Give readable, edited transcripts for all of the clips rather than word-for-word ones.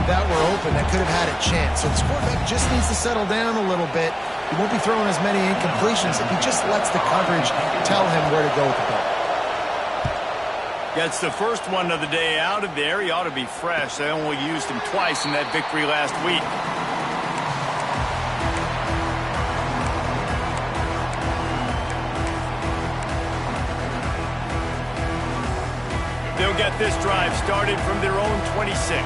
that were open that could have had a chance. So this quarterback just needs to settle down a little bit. He won't be throwing as many incompletions if he just lets the coverage tell him where to go with the ball. Gets the first one of the day out of there. He ought to be fresh. They only used him twice in that victory last week. They'll get this drive started from their own 26.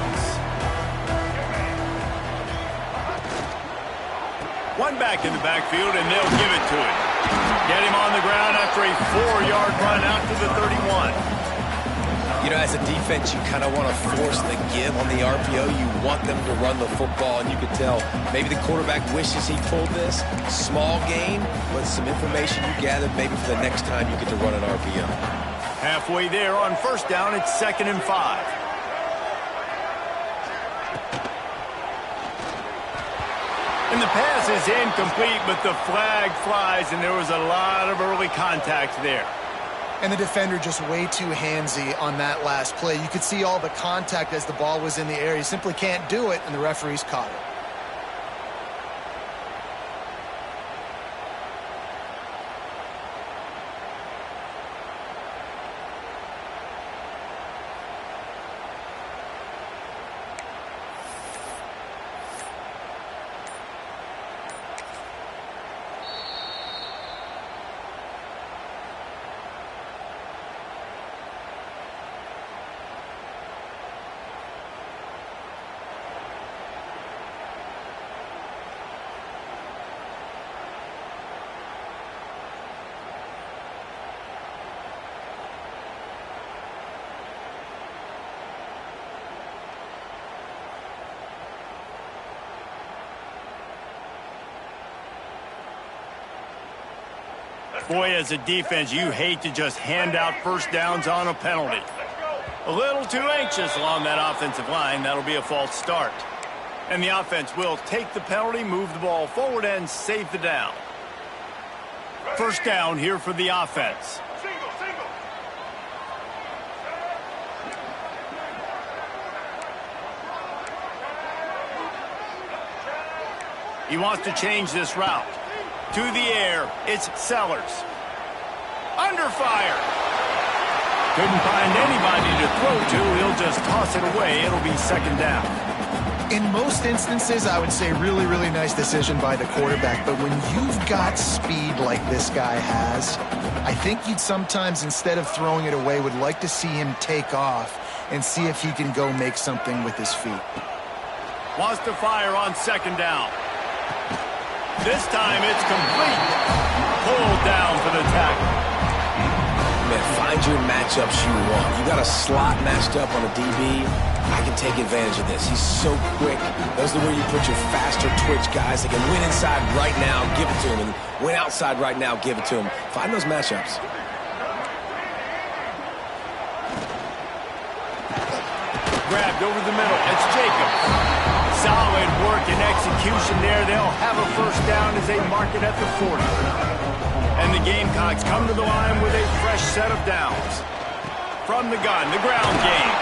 One back in the backfield, and they'll give it to him. Get him on the ground after a 4-yard run out to the 31. You know, as a defense, you kind of want to force the give on the RPO. You want them to run the football, and you can tell maybe the quarterback wishes he pulled this. Small gain, but some information you gathered maybe for the next time you get to run an RPO. Halfway there on first down, it's 2nd and 5. And the pass is incomplete, but the flag flies, and there was a lot of early contact there. And the defender just way too handsy on that last play. You could see all the contact as the ball was in the air. You simply can't do it, and the referees caught it. Boy, as a defense, you hate to just hand out first downs on a penalty. A little too anxious along that offensive line. That'll be a false start. And the offense will take the penalty, move the ball forward, and save the down. First down here for the offense. He wants to change this route. To the air, it's Sellers. Under fire. Couldn't find anybody to throw to. He'll just toss it away. It'll be 2nd down. In most instances, I would say really, really nice decision by the quarterback. But when you've got speed like this guy has, I think you'd sometimes, instead of throwing it away, would like to see him take off and see if he can go make something with his feet. Wants to fire on 2nd down. This time it's complete. Pulled down for the tackle. Man, find your matchups you want. You got a slot matched up on a DB. I can take advantage of this. He's so quick. Those are where you put your faster twitch guys that can win inside right now, give it to him, and win outside right now, give it to him. Find those matchups. Grabbed over the middle. It's Jacobs. Solid work and execution there. They'll have a first down as they mark it at the 40. And the Gamecocks come to the line with a fresh set of downs. From the gun, the ground game.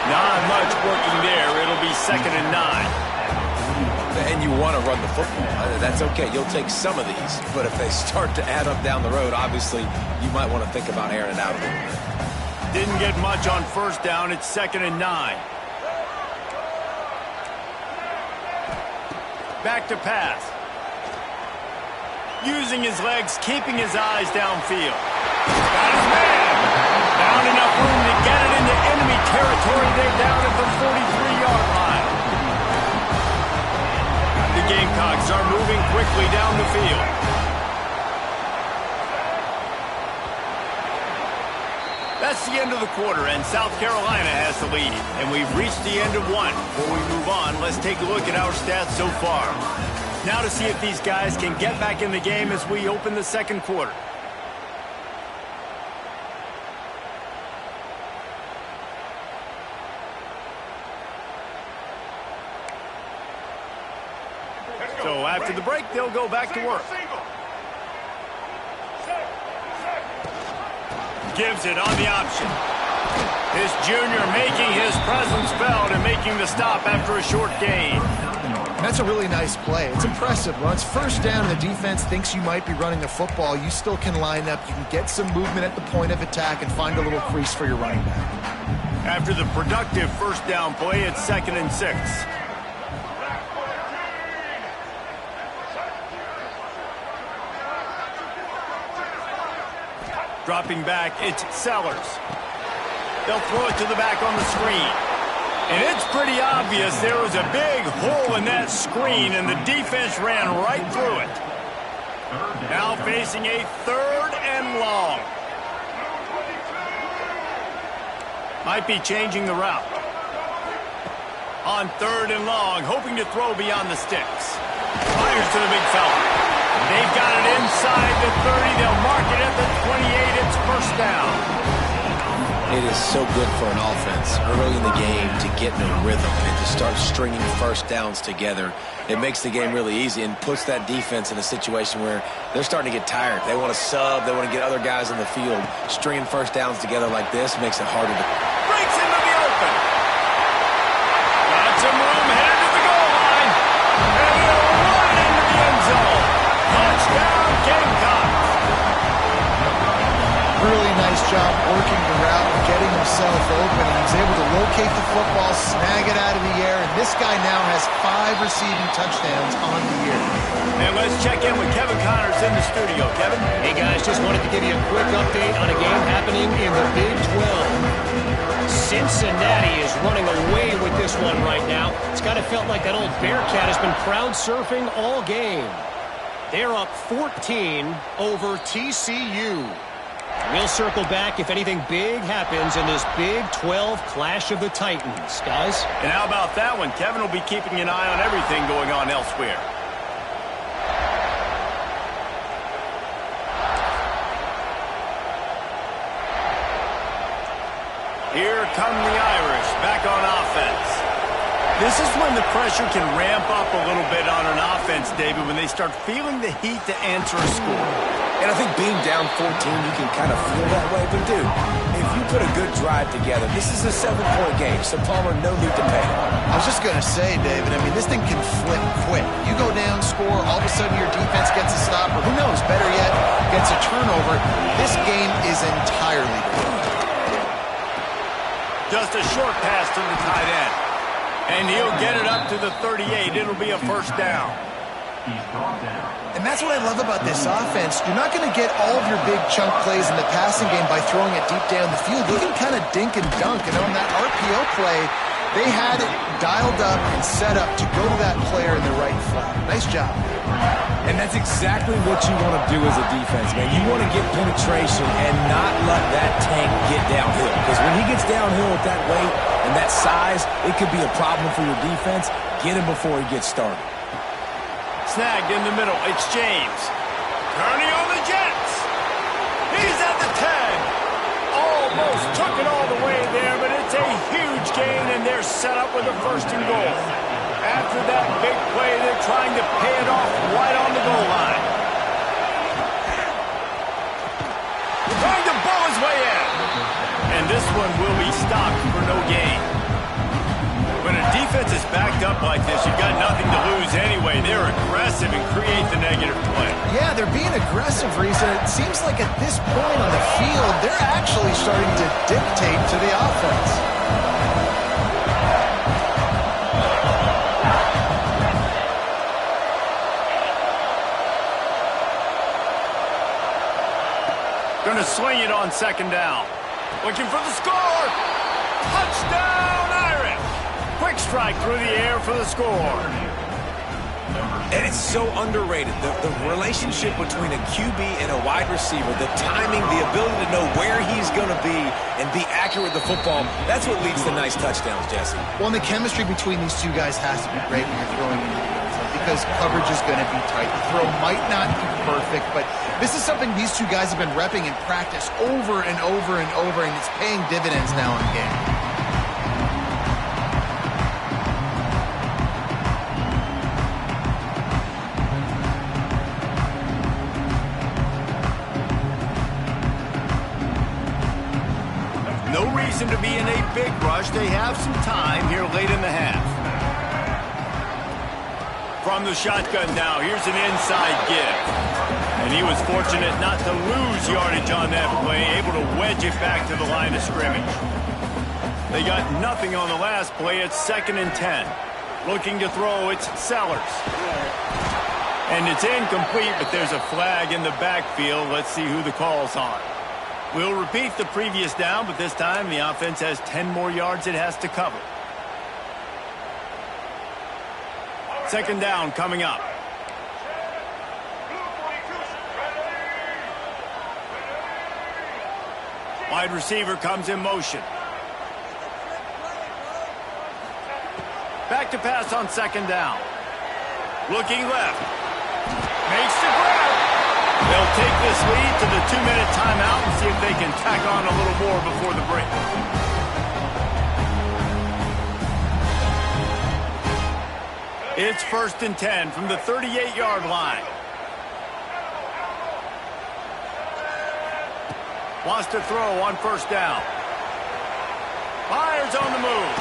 Not much working there. It'll be 2nd and 9. And you want to run the football. That's okay. You'll take some of these. But if they start to add up down the road, obviously, you might want to think about airing it out a little bit. Didn't get much on first down. It's 2nd and 9. Back to pass. Using his legs, keeping his eyes downfield. Got his man. Found enough room to get it into enemy territory. They're down at the 43-yard line. The Gamecocks are moving quickly down the field. That's the end of the quarter, and South Carolina has the lead. And we've reached the end of one. Before we move on, let's take a look at our stats so far. Now to see if these guys can get back in the game as we open the second quarter. So after the break, they'll go back to work. Gives it on the option. This junior making his presence felt and making the stop after a short gain. That's a really nice play. It's impressive. When it's first down and the defense thinks you might be running the football, you still can line up. You can get some movement at the point of attack and find a little crease for your running back. After the productive first down play, it's 2nd and 6. Dropping back, it's Sellers. They'll throw it to the back on the screen. And it's pretty obvious there was a big hole in that screen, and the defense ran right through it. Now facing a 3rd and long. Might be changing the route. On 3rd and long, hoping to throw beyond the sticks. Fires to the big fella. They've got it inside the 30. They'll mark it at the 28. It's first down. It is so good for an offense early in the game to get in a rhythm and to start stringing first downs together. It makes the game really easy and puts that defense in a situation where they're starting to get tired. They want to sub. They want to get other guys in the field. Stringing first downs together like this makes it harder to... Breaks into the open. Got some room headed to the goal line. And he'll run into the end zone. Touchdown, Gamecocks. Really nice job working the route and getting himself open. He was able to locate the football, snag it out of the air, and this guy now has 5 receiving touchdowns on the year. And let's check in with Kevin Connors in the studio. Kevin? Hey, guys, just wanted to give you a quick update on a game happening in the Big 12. Cincinnati is running away with this one right now. It's kind of felt like that old Bearcat has been crowd surfing all game. They're up 14 over TCU. We'll circle back if anything big happens in this Big 12 Clash of the Titans, guys. And how about that one? Kevin will be keeping an eye on everything going on elsewhere. Here come the Irish back on offense. This is when the pressure can ramp up a little bit on an offense, David, when they start feeling the heat to answer a score. And I think being down 14, you can kind of feel that way. But, dude, if you put a good drive together, this is a 7-point game, so Palmer, no need to panic. I was just going to say, David, I mean, this thing can flip quick. You go down, score, all of a sudden your defense gets a stop, or who knows, better yet, gets a turnover. This game is entirely different. Just a short pass to the tight end. And he'll get it up to the 38. It'll be a first down. And that's what I love about this offense. You're not going to get all of your big chunk plays in the passing game by throwing it deep down the field. You can kind of dink and dunk. And on that RPO play, they had it dialed up and set up to go to that player in the right flat. Nice job. And that's exactly what you want to do as a defense, man. You want to get penetration and not let that tank get downhill. Because when he gets downhill at that weight and that size, it could be a problem for your defense. Get him before he gets started. Snagged in the middle. It's James. Turning on the Jets. He's at the 10. Almost took it all the way there, but it's a huge gain, and they're set up with a 1st and goal. After that big play, they're trying to pay it off right on the goal line. Trying to bowl his way in. And this one will be stopped for no gain. When a defense is backed up like this, you've got nothing to lose anyway. They're aggressive and create the negative play. Yeah, they're being aggressive, Reese. It seems like at this point on the field, they're actually starting to dictate to the offense. Going to swing it on 2nd down. Looking for the score. Touchdown, Irish. Quick strike through the air for the score. And it's so underrated. The relationship between a QB and a wide receiver, the timing, the ability to know where he's going to be and be accurate with the football, that's what leads to nice touchdowns, Jesse. Well, and the chemistry between these two guys has to be great when you're throwing into the end zone because coverage is going to be tight. The throw might not be perfect, but this is something these two guys have been repping in practice over and over and over, and it's paying dividends now in the game. No reason to be in a big rush. They have some time here late in the half. From the shotgun now, here's an inside give. And he was fortunate not to lose yardage on that play, able to wedge it back to the line of scrimmage. They got nothing on the last play. It's 2nd and 10. Looking to throw, it's Sellers. And it's incomplete, but there's a flag in the backfield. Let's see who the call's on. We'll repeat the previous down, but this time the offense has 10 more yards it has to cover. 2nd down coming up. Wide receiver comes in motion. Back to pass on 2nd down. Looking left. Makes the grab. They'll take this lead to the 2-minute timeout and see if they can tack on a little more before the break. It's 1st and 10 from the 38-yard line. Wants to throw on 1st down. Fires on the move.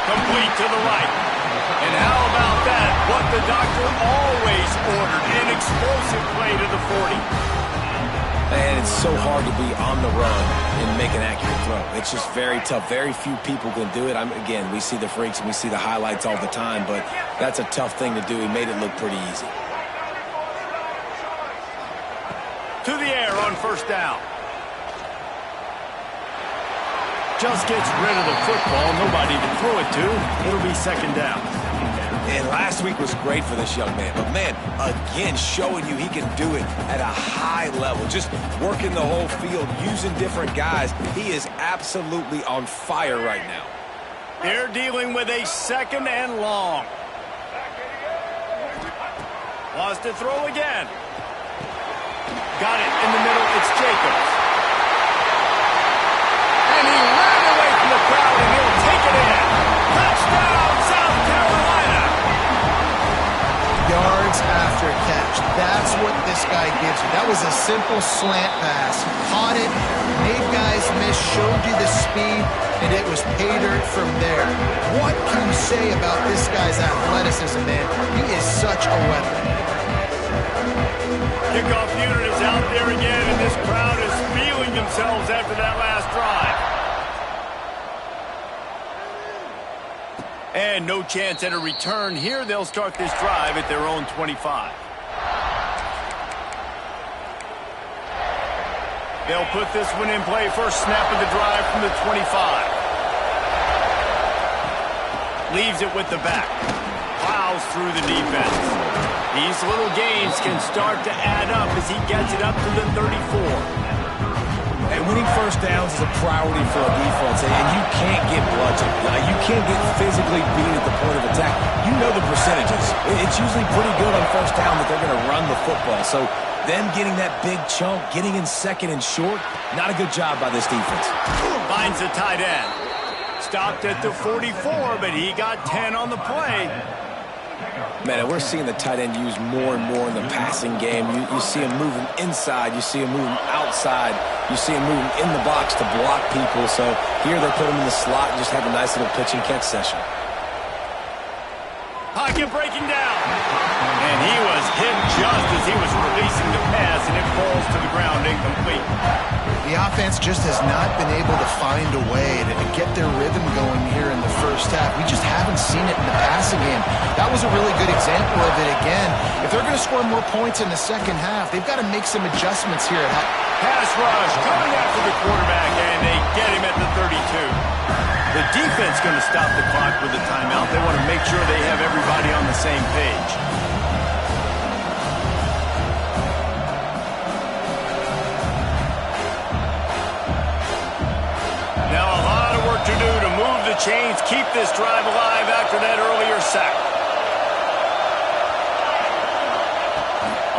Complete to the right. And how about that? What the doctor always ordered. An explosive play to the 40. And it's so hard to be on the run and make an accurate throw. It's just very tough. Very few people can do it. Again, we see the freaks and we see the highlights all the time, but that's a tough thing to do. He made it look pretty easy. To the air on 1st down. Just gets rid of the football. Nobody to throw it to. It'll be 2nd down. And last week was great for this young man. But, man, again, showing you he can do it at a high level. Just working the whole field, using different guys. He is absolutely on fire right now. They're dealing with a 2nd and long. Wants to throw again. Got it in the middle. It's Jacobs. And he ran away from the crowd, and he'll take it in. Touchdown, South Carolina. Yards after catch. That's what this guy gives you. That was a simple slant pass. Caught it, made guys miss, showed you the speed, and it was pay dirt from there. What can you say about this guy's athleticism, man? He is such a weapon. Kickoff unit is out there again, and this crowd is feeling themselves after that last drive. And no chance at a return here. They'll start this drive at their own 25. They'll put this one in play. First snap of the drive from the 25. Leaves it with the back. Plows through the defense. These little gains can start to add up as he gets it up to the 34. And winning 1st downs is a priority for a defense, and you can't get bludgeoned. You can't get physically beat at the point of attack. You know the percentages. It's usually pretty good on 1st down that they're going to run the football. So them getting that big chunk, getting in 2nd and short, not a good job by this defense. Finds the tight end. Stopped at the 44, but he got 10 on the play. Man, we're seeing the tight end used more and more in the passing game. You see him moving inside. You see him moving outside. You see him moving in the box to block people. So here they put him in the slot and just have a nice little pitch and catch session. Pocket breaking down. And he was hit just as he was releasing the pass, and it falls to the ground incomplete. The offense just has not been able to find a way to get their rhythm going here in the 1st half. We just haven't seen it in the passing game. That was a really good example of it again. If they're going to score more points in the 2nd half, they've got to make some adjustments here. Pass rush coming after the quarterback, and they get him at the 32. The defense going to stop the clock with a timeout. They want to make sure they have everybody on the same page. Now a lot of work to do to move the chains, keep this drive alive after that earlier sack.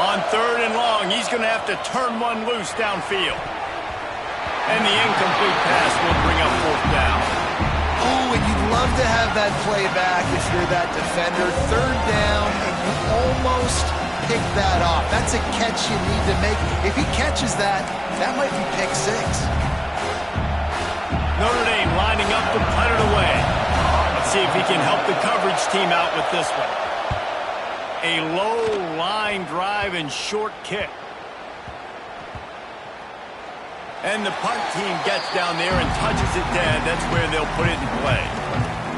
On 3rd and long, he's going to have to turn one loose downfield. And the incomplete pass will bring up 4th down. Oh, and you'd love to have that play back if you're that defender. 3rd down, and you almost pick that off. That's a catch you need to make. If he catches that, that might be pick 6. Notre Dame lining to punt it away. Let's see if he can help the coverage team out with this one. A low line drive and short kick. And the punt team gets down there and touches it dead. That's where they'll put it in play.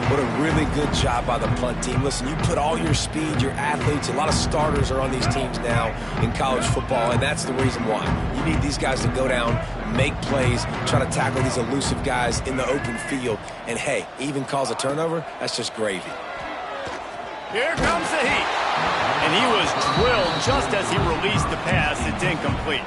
What a really good job by the punt team. Listen, you put all your speed, your athletes, a lot of starters are on these teams now in college football, and that's the reason why. You need these guys to go down, make plays, try to tackle these elusive guys in the open field, and hey, even cause a turnover, that's just gravy. Here comes the heat. And he was drilled just as he released the pass. It's incomplete.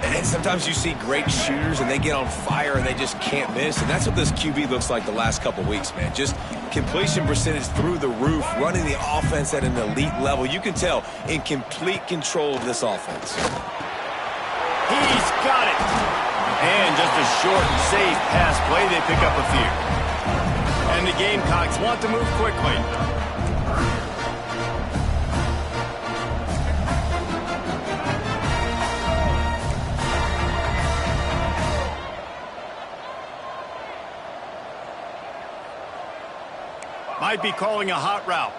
And sometimes you see great shooters and they get on fire and they just can't miss. And that's what this QB looks like the last couple weeks, man. Just completion percentage through the roof, running the offense at an elite level. You can tell in complete control of this offense. He's got it. And just a short and safe pass play. They pick up a few. And the Gamecocks want to move quickly. Might be calling a hot route.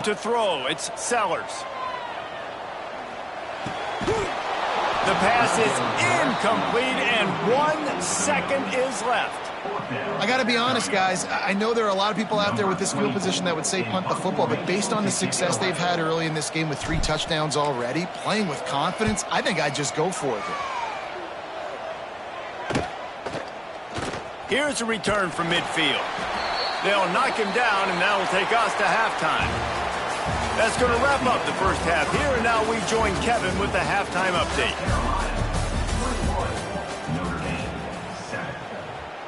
To throw, it's Sellers. The pass is incomplete, and 1 second is left. I got to be honest, guys. I know there are a lot of people out there with this field position that would say punt the football, but based on the success they've had early in this game with 3 touchdowns already, playing with confidence, I think I'd just go for it here. Here's a return from midfield. They'll knock him down, and that'll take us to halftime. That's going to wrap up the first half here, and now we join Kevin with the halftime update.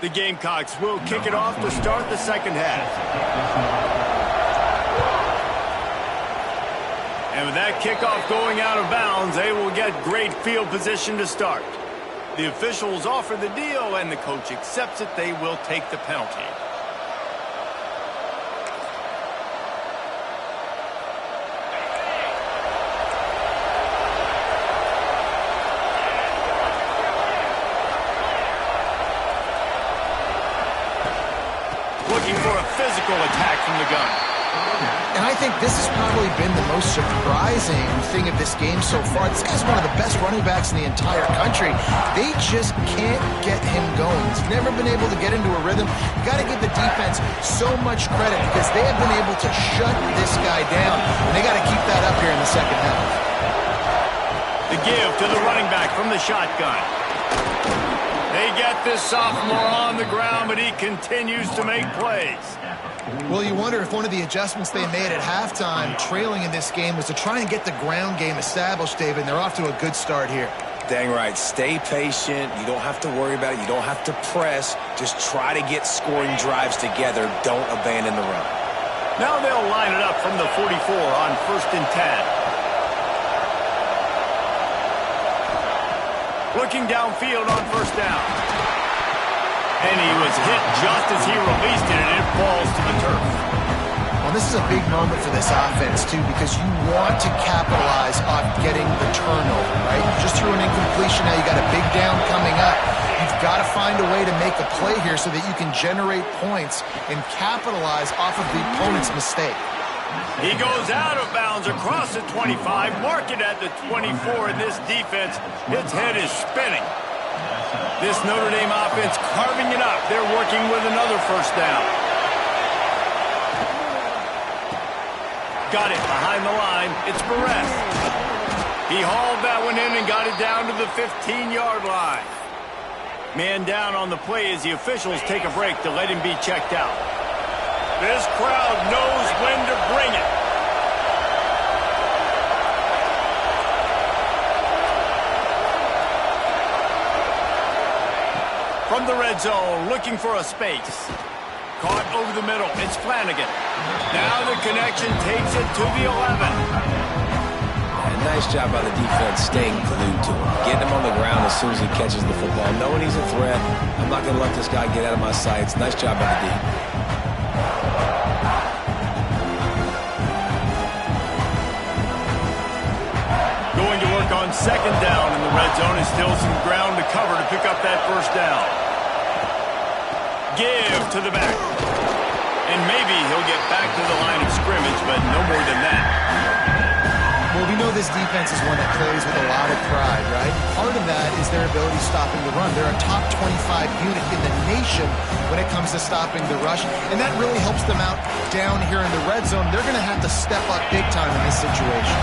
The Gamecocks will kick it off to start the second half. And with that kickoff going out of bounds, they will get great field position to start. The officials offer the deal, and the coach accepts it. They will take the penalty. Looking for a physical attack from the gun. And I think this has probably been the most surprising thing of this game so far. This guy's one of the best running backs in the entire country. They just can't get him going. He's never been able to get into a rhythm. You got to give the defense so much credit because they have been able to shut this guy down, and they got to keep that up here in the second half. The give to the running back from the shotgun. They get this sophomore on the ground, but he continues to make plays. Well, you wonder if one of the adjustments they made at halftime, trailing in this game, was to try and get the ground game established, David, and they're off to a good start here. Dang right. Stay patient. You don't have to worry about it. You don't have to press. Just try to get scoring drives together. Don't abandon the run. Now they'll line it up from the 44 on 1st and 10. Looking downfield on 1st down. And he was hit just as he released it, and it falls to the turf. Well, this is a big moment for this offense, too, because you want to capitalize on getting the turnover, right? You just threw an incompletion. Now you got a big down coming up. You've got to find a way to make a play here so that you can generate points and capitalize off of the opponent's mistake. He goes out of bounds across the 25, mark it at the 24, and this defense, its head is spinning. This Notre Dame offense carving it up. They're working with another 1st down. Got it behind the line. It's Barrett. He hauled that one in and got it down to the 15-yard line. Man down on the play as the officials take a break to let him be checked out. This crowd knows when to bring it. From the red zone, looking for a space. Caught over the middle. It's Flanagan. Now the connection takes it to the 11. And nice job by the defense staying glued to him. Getting him on the ground as soon as he catches the football. Knowing he's a threat, I'm not going to let this guy get out of my sights. Nice job by the D. Going to work on 2nd down in the red zone, and still some ground to cover to pick up that 1st down. give to the back. And maybe he'll get back to the line of scrimmage, but no more than that. Well, we know this defense is one that plays with a lot of pride, right? Part of that is their ability stopping the run. They're a top 25 unit in the nation when it comes to stopping the rush, and that really helps them out down here in the red zone. They're going to have to step up big time in this situation.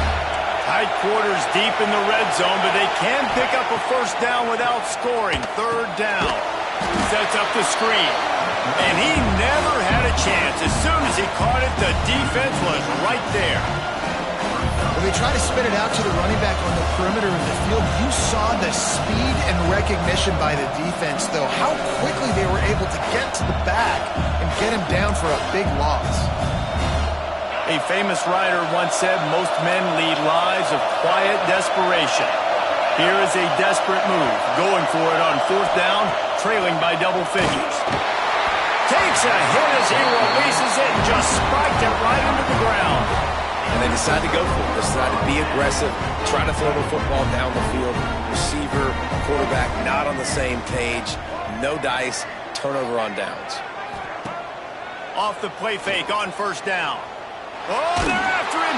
Tight quarters deep in the red zone, but they can pick up a first down without scoring. Third down. Sets up the screen. And he never had a chance. As soon as he caught it, the defense was right there. When they try to spin it out to the running back on the perimeter of the field, you saw the speed and recognition by the defense, though. How quickly they were able to get to the back and get him down for a big loss. A famous writer once said, most men lead lives of quiet desperation. Here is a desperate move, going for it on fourth down, trailing by double figures. Takes a hit as he releases it and just spiked it right into the ground. And they decide to go for it. They decide to be aggressive, try to throw the football down the field. Receiver, quarterback, not on the same page. No dice, turnover on downs. Off the play fake on first down. Oh, they're after him.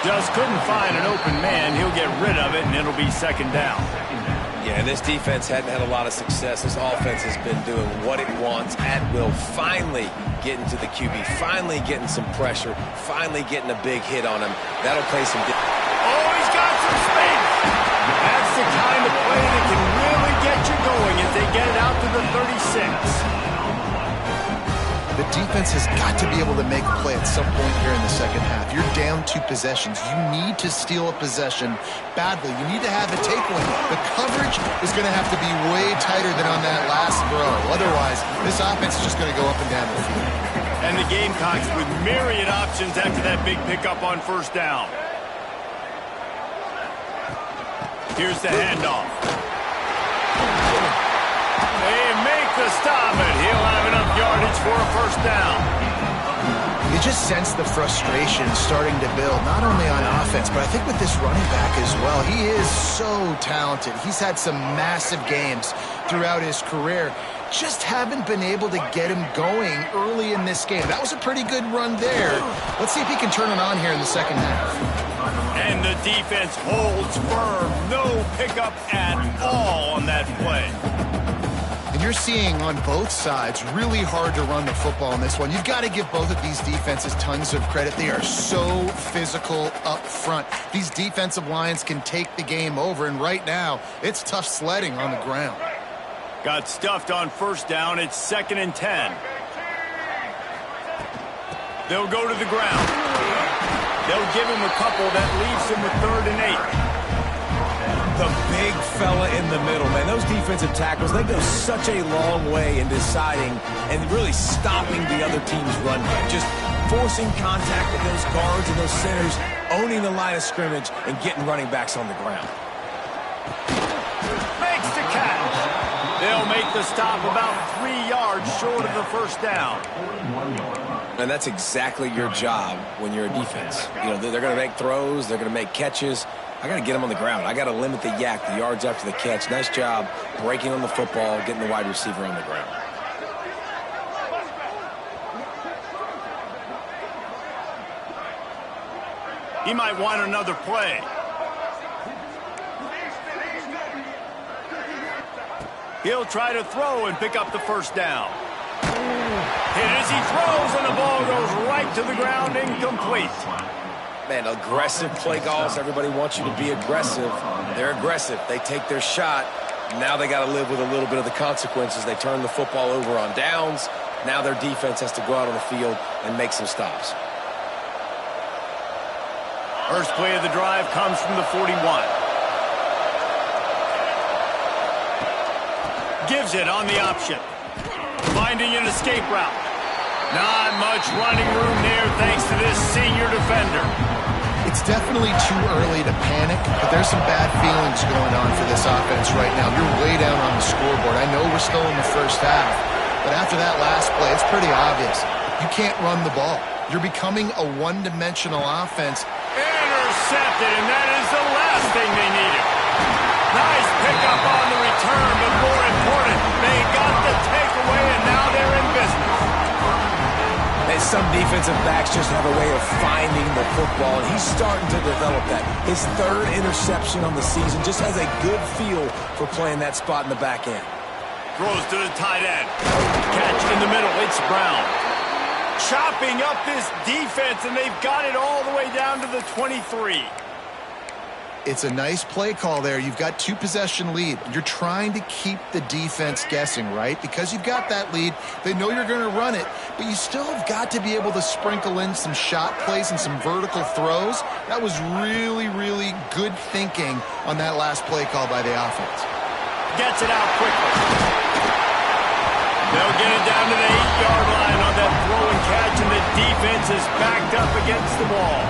Just couldn't find an open man. He'll get rid of it, and it'll be second down. Yeah, and this defense hadn't had a lot of success. This offense has been doing what it wants at will. Finally getting to the QB. Finally getting some pressure. Finally getting a big hit on him. That'll play some... Oh, he's got some space. That's the kind of play that can really get you going as they get it out to the 36. The defense has got to be able to make a play at some point here in the second half. You're down 2 possessions. You need to steal a possession badly. You need to have a takeaway. The coverage is going to have to be way tighter than on that last throw. Otherwise, this offense is just going to go up and down the field. And the Gamecocks with myriad options after that big pickup on first down. Here's the handoff. They make the stop, and he'll have enough yardage for a first down. You just sense the frustration starting to build, not only on offense, but I think with this running back as well. He is so talented. He's had some massive games throughout his career. Just haven't been able to get him going early in this game. That was a pretty good run there. Let's see if he can turn it on here in the second half. And the defense holds firm. No pickup at all on that play. And you're seeing on both sides really hard to run the football in this one. You've got to give both of these defenses tons of credit. They are so physical up front. These defensive lines can take the game over, and right now, it's tough sledding on the ground. Got stuffed on first down. It's 2nd and 10. They'll go to the ground. They'll give him a couple. That leaves him with 3rd and 8. The big fella in the middle, man. Those defensive tackles, they go such a long way in deciding and really stopping the other team's run game. Just forcing contact with those guards and those centers, owning the line of scrimmage, and getting running backs on the ground. Makes the catch. They'll make the stop about 3 yards short of the first down. And that's exactly your job when you're a defense. You know, they're going to make throws, they're going to make catches. I got to get them on the ground. I got to limit the yak, the yards after the catch. Nice job breaking on the football, getting the wide receiver on the ground. He might want another play. He'll try to throw and pick up the first down. Hit as he throws, and the ball goes right to the ground, incomplete. Man, aggressive play calls. Everybody wants you to be aggressive. They're aggressive. They take their shot. Now they got to live with a little bit of the consequences. They turn the football over on downs. Now their defense has to go out on the field and make some stops. First play of the drive comes from the 41. Gives it on the option. Finding an escape route. Not much running room there thanks to this senior defender. It's definitely too early to panic, but there's some bad feelings going on for this offense right now. You're way down on the scoreboard. I know we're still in the first half, but after that last play, it's pretty obvious. You can't run the ball. You're becoming a one-dimensional offense. Intercepted, and that is the last thing they needed. Nice pickup on the return, but more important, they got the takeaway, and now they're in business. And some defensive backs just have a way of finding the football, and he's starting to develop that. His third interception on the season, just has a good feel for playing that spot in the back end. Throws to the tight end. Catch in the middle. It's Brown. Chopping up this defense, and they've got it all the way down to the 23. It's a nice play call there. You've got 2-possession lead. You're trying to keep the defense guessing, right? Because you've got that lead, they know you're going to run it, but you still have got to be able to sprinkle in some shot plays and some vertical throws. That was really, really good thinking on that last play call by the offense. Gets it out quickly. They'll get it down to the 8-yard line on that throw and catch, and the defense is backed up against the wall.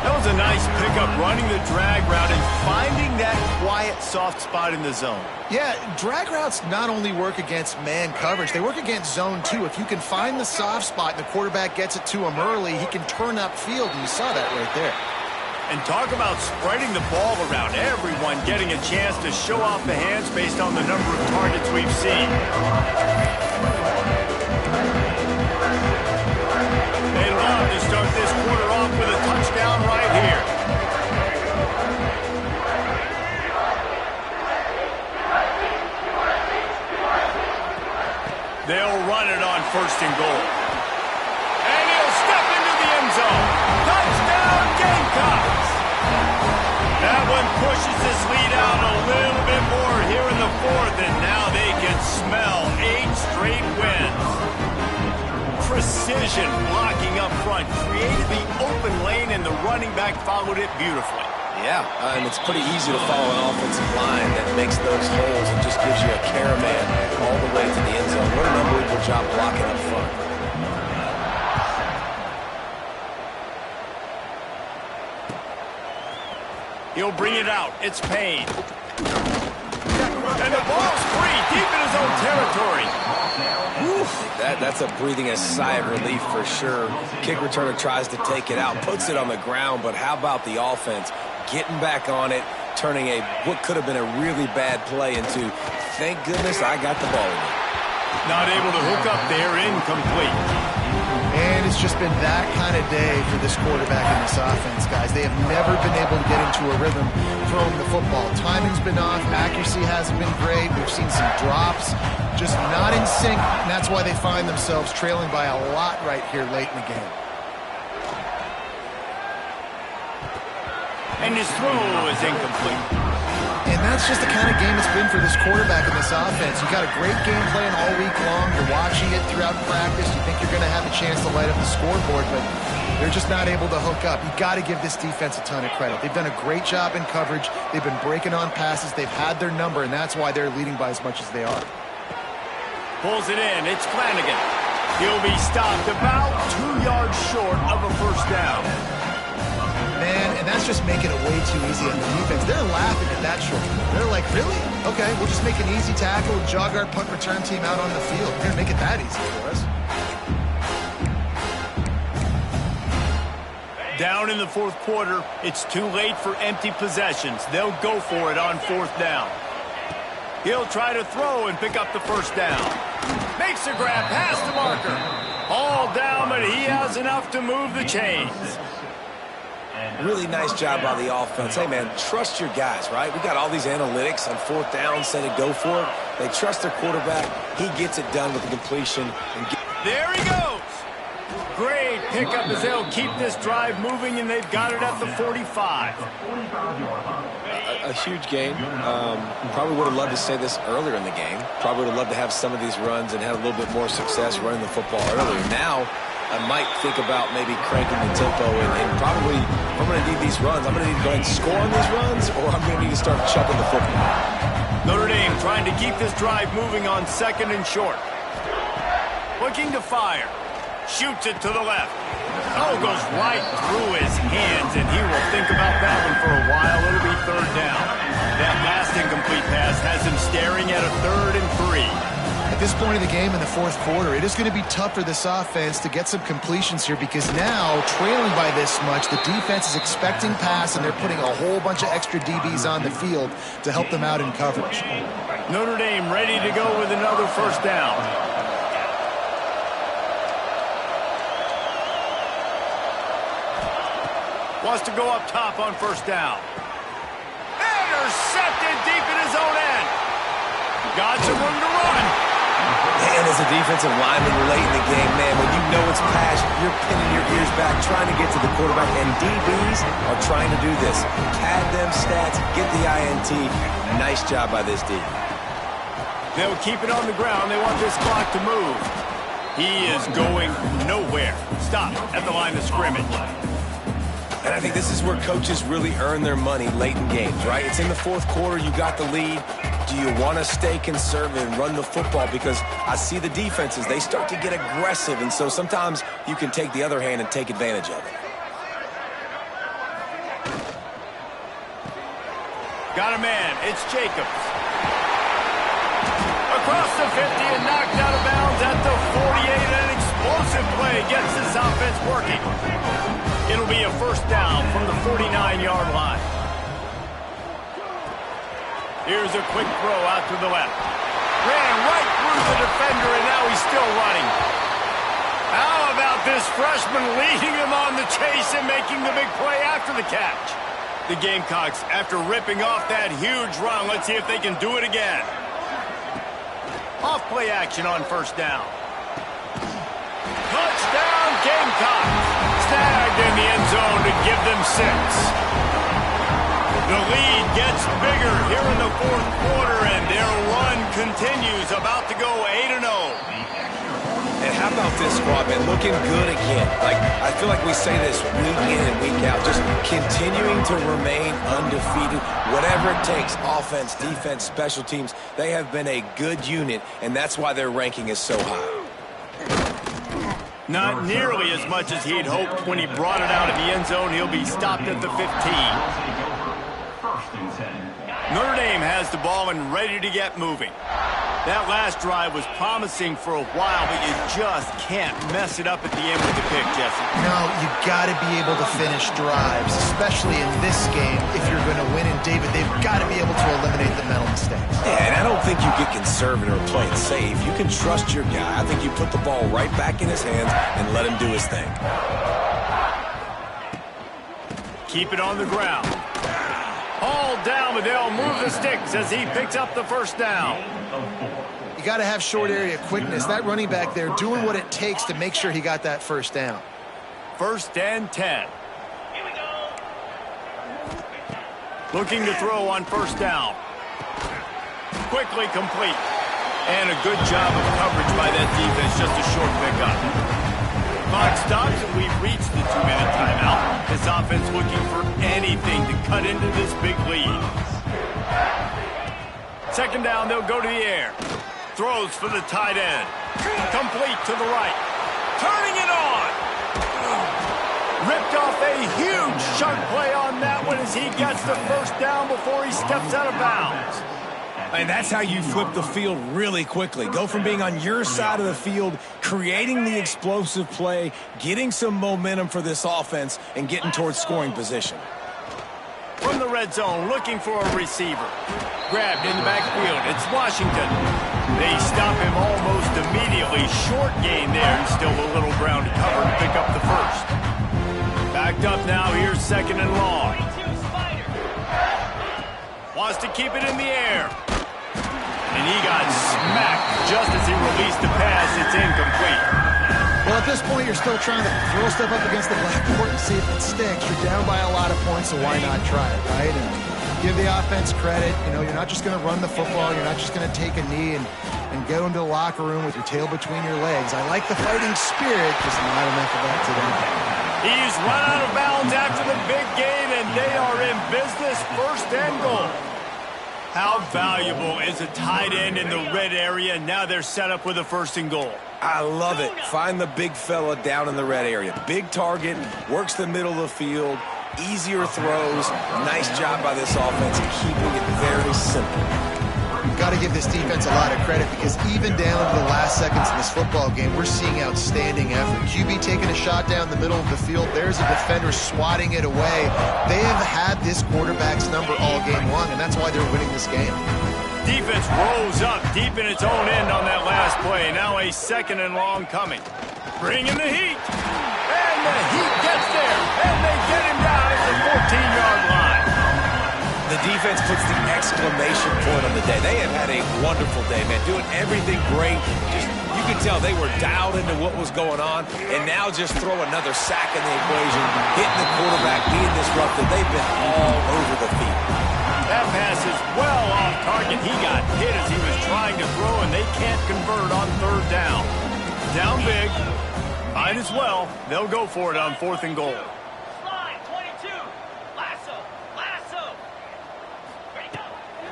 That was a nice pickup, running the drag route and finding that quiet, soft spot in the zone. Yeah, drag routes not only work against man coverage, they work against zone too. If you can find the soft spot and the quarterback gets it to him early, he can turn upfield, and you saw that right there. And talk about spreading the ball around, everyone getting a chance to show off the hands based on the number of targets we've seen. They love to start this quarter off with a touchdown right here. They'll run it on 1st and goal. And he'll step into the end zone. Touchdown, Gamecocks! That one pushes this lead out a little bit more here in the 4th, and now they can smell 8 straight wins. Precision blocking up front, created the open lane, and the running back followed it beautifully. Yeah, and it's pretty easy to follow an offensive line that makes those holes and just gives you a caravan all the way to the end zone. What an unbelievable job blocking up front. He'll bring it out. It's Payne. And the ball's free, deep in his own territory. That's a breathing a sigh of relief for sure. Kick returner tries to take it out, puts it on the ground, but how about the offense getting back on it, turning what could have been a really bad play into, thank goodness I got the ball again. Not able to hook up there, incomplete. And it's just been that kind of day for this quarterback and this offense, guys. They have never been able to get into a rhythm throwing the football. Timing's been off. Accuracy hasn't been great. We've seen some drops, just not in sync, and that's why they find themselves trailing by a lot right here late in the game. And his throw is incomplete. And that's just the kind of game it's been for this quarterback and this offense. You've got a great game plan all week long. You're watching it throughout practice. You think you're going to have a chance to light up the scoreboard, but they're just not able to hook up. You've got to give this defense a ton of credit. They've done a great job in coverage. They've been breaking on passes. They've had their number, and that's why they're leading by as much as they are. Pulls it in. It's Flanagan. He'll be stopped about 2 yards short of a 1st down. Man, and that's just making it way too easy on the defense. They're laughing at that short. They're like, really? Okay, we'll just make an easy tackle and jog our punt return team out on the field. We're going to make it that easy for us. Down in the 4th quarter, it's too late for empty possessions. They'll go for it on 4th down. He'll try to throw and pick up the 1st down. Makes a grab past the marker. All down, but he has enough to move the chains. Really nice job by the offense. Hey, man, trust your guys, right? We got all these analytics on 4th down, say to go for it. They trust their quarterback. He gets it done with the completion. There he goes. Great pickup as they'll keep this drive moving, and they've got it at the 45. A huge game. Probably would have loved to say this earlier in the game. Probably would have loved to have some of these runs and had a little bit more success running the football earlier. Now, I might think about maybe cranking the tempo and probably, if I'm going to need these runs, I'm going to need to go ahead and score on these runs, or I'm going to need to start chucking the football. Notre Dame trying to keep this drive moving on 2nd and short. Looking to fire. Shoots it to the left. Oh, goes right through his hands, and he will think about that one for a while. It'll be 3rd down. That last incomplete pass has him staring at a 3rd and 3. At this point of the game in the fourth quarter, it is going to be tough for this offense to get some completions here because now, trailing by this much, the defense is expecting pass, and they're putting a whole bunch of extra DBs on the field to help them out in coverage. Notre Dame ready to go with another first down. Wants to go up top on first down. Intercepted deep in his own end. Got some room to run. And as a defensive lineman late in the game, man, when you know it's pass, you're pinning your ears back, trying to get to the quarterback, and DBs are trying to do this. Pad them stats, get the INT. Nice job by this D. They'll keep it on the ground. They want this clock to move. He is going nowhere. Stop at the line of scrimmage. And I think this is where coaches really earn their money late in games, right? It's in the fourth quarter. You got the lead. Do you want to stay conservative and run the football? Because I see the defenses, they start to get aggressive, and so sometimes you can take the other hand and take advantage of it. Got a man. It's Jacobs. Across the 50 and knocked out of bounds at the 48. An explosive play gets this offense working. It'll be a first down from the 49-yard line. Here's a quick throw out to the left. Ran right through the defender, and now he's still running. How about this freshman leading him on the chase and making the big play after the catch? The Gamecocks, after ripping off that huge run, let's see if they can do it again. Off play action on first down. Touchdown, Gamecocks. Snagged in the end zone to give them 6. The lead gets bigger here in the fourth quarter, and their run continues, about to go 8-0. And how about this squad, man? Looking good again. Like, I feel like we say this week in and week out, just continuing to remain undefeated. Whatever it takes, offense, defense, special teams, they have been a good unit, and that's why their ranking is so high. Not nearly as much as he'd hoped when he brought it out in the end zone. He'll be stopped at the 15. Notre Dame has the ball and ready to get moving. That last drive was promising for a while, but you just can't mess it up at the end with the pick, Jesse. No, you got to be able to finish drives, especially in this game. If you're going to win, and David, they've got to be able to eliminate the mental mistakes. Yeah, and I don't think you get conservative or play it safe. You can trust your guy. I think you put the ball right back in his hands and let him do his thing. Keep it on the ground. All down, but they'll move the sticks as he picks up the first down. You got to have short area quickness. That running back there doing what it takes to make sure he got that first down. 1st and 10. Looking to throw on first down. Quickly complete. And a good job of coverage by that defense. Just a short pickup. Clock stops, and we've reached the 2-minute timeout. This offense looking for anything to cut into this big lead. 2nd down, they'll go to the air. Throws for the tight end. Complete to the right. Turning it on. Ripped off a huge chunk play on that one as he gets the first down before he steps out of bounds. And that's how you flip the field really quickly. Go from being on your side of the field, creating the explosive play, getting some momentum for this offense, and getting towards scoring position. From the red zone, looking for a receiver. Grabbed in the backfield. It's Washington. They stop him almost immediately. Short gain there. Still a little ground to cover to pick up the first. Backed up now. Here's 2nd and long. Wants to keep it in the air. And he got smacked just as he released the pass. It's incomplete. Well, at this point, you're still trying to throw stuff up against the blackboard and see if it sticks. You're down by a lot of points, so why not try it, right? And give the offense credit. You know, you're not just going to run the football. You're not just going to take a knee and go into the locker room with your tail between your legs. I like the fighting spirit, just not enough of that today. He's run out of bounds after the big gain, and they are in business. 1st and goal. How valuable is a tight end in the red area? Now they're set up with a 1st and goal. I love it. Find the big fella down in the red area. Big target, works the middle of the field, easier throws. Nice job by this offense keeping it very simple. got to give this defense a lot of credit because even down to the last seconds in this football game, we're seeing outstanding effort. QB taking a shot down the middle of the field. There's a defender swatting it away. They have had this quarterback's number all game long, and that's why they're winning this game. Defense rolls up deep in its own end on that last play. Now a 2nd and long coming. Bringing the heat. And the heat gets there. And they get him down at the 14-yard line. The defense puts the exclamation point on the day. They have had a wonderful day, man. Doing everything great. Just, you can tell they were dialed into what was going on. And now just throw another sack in the equation. Hitting the quarterback, being disruptive. They've been all over the field. That pass is well off target. He got hit as he was trying to throw, and they can't convert on 3rd down. Down big. Might as well. They'll go for it on 4th and goal.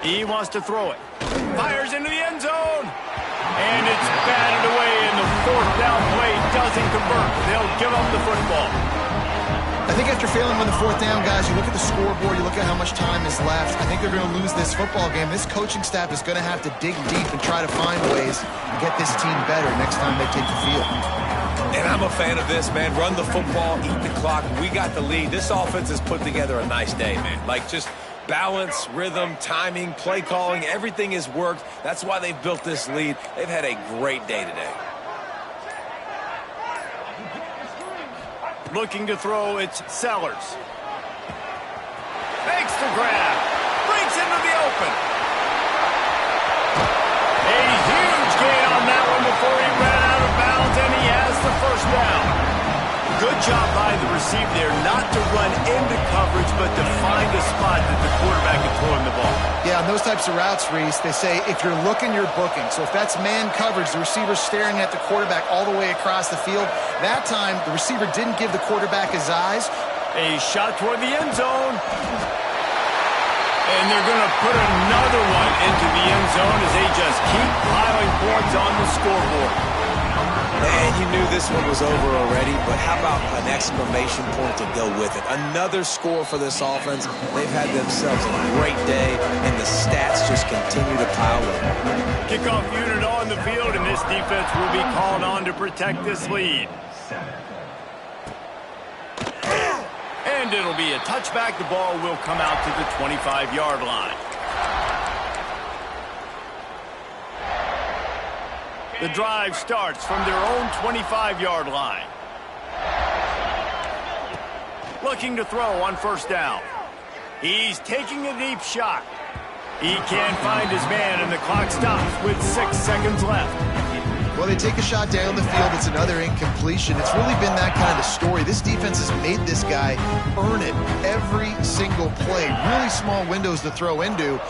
He wants to throw it. Fires into the end zone. And it's batted away, and the 4th down play doesn't convert. They'll give up the football. I think after failing on the 4th down, guys, you look at the scoreboard, you look at how much time is left. I think they're going to lose this football game. This coaching staff is going to have to dig deep and try to find ways to get this team better next time they take the field. And I'm a fan of this, man. Run the football, eat the clock. We got the lead. This offense has put together a nice day, man. Like, just balance, rhythm, timing, play calling, everything has worked. That's why they've built this lead. They've had a great day today. Looking to throw, it's Sellers. Makes the grab. Breaks into the open. A huge gain on that one before he ran out of bounds, and he has the 1st down. Good job by the receiver there, not to run into coverage, but to find a spot that the quarterback can throw him the ball. Yeah, on those types of routes, Reese, they say if you're looking, you're booking. So if that's man coverage, the receiver's staring at the quarterback all the way across the field. That time, the receiver didn't give the quarterback his eyes. A shot toward the end zone. And they're going to put another one into the end zone as they just keep piling points on the scoreboard. Man, you knew this one was over already, but how about an exclamation point to go with it? Another score for this offense. They've had themselves a great day, and the stats just continue to pile up. Kickoff unit on the field, and this defense will be called on to protect this lead. And it'll be a touchback. The ball will come out to the 25-yard line. The drive starts from their own 25-yard line. Looking to throw on 1st down. He's taking a deep shot. He can't find his man, and the clock stops with 6 seconds left. Well, they take a shot down the field. It's another incompletion. It's really been that kind of story. This defense has made this guy earn it every single play. Really small windows to throw into.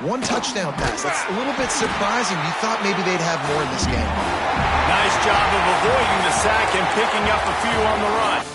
1 touchdown pass. That's a little bit surprising. You thought maybe they'd have more in this game. Nice job of avoiding the sack and picking up a few on the run.